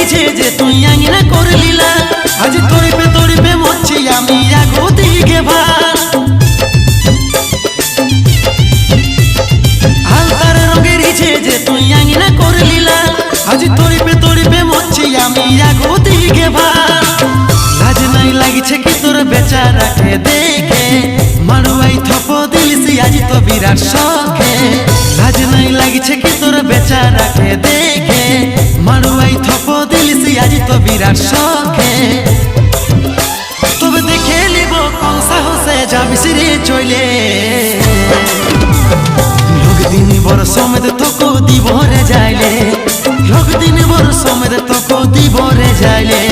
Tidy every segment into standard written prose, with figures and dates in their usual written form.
রিছে যে তুই আঙিনা করলিলা আজ তরিপে মরছি আমি আগো দিকে ভার হালতার রঙে রিছে যে তুই আঙিনা করলিলা আজ তরিপে মরছি আমি আগো দিকে ভার লাজ নাই লাগিছে কি তোর বেচারাকে দেখে মারুয়াই থপ দিলিসি আজ তো বিরাট শখে লাজ নাই লাগিছে কি তোর বেচারাকে দেখে মারুয়াই থপ দিলিসি আজ তো বিরাট শখে তবে দেখে লিব কোন সাহসে যাবিস রে চলে লোক দিন বর সমেত তোকে দিব রে যাইলে লোক দিন বর সমেত তোকে দিব রে যাইলে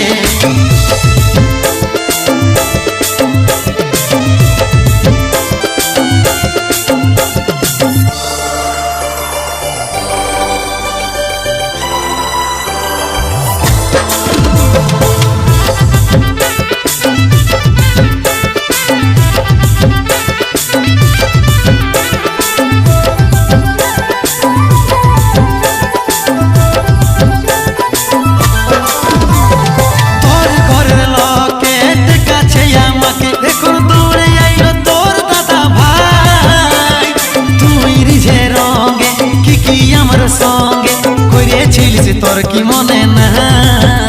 সঙ্গে করেছিলিস তোর কি মনে না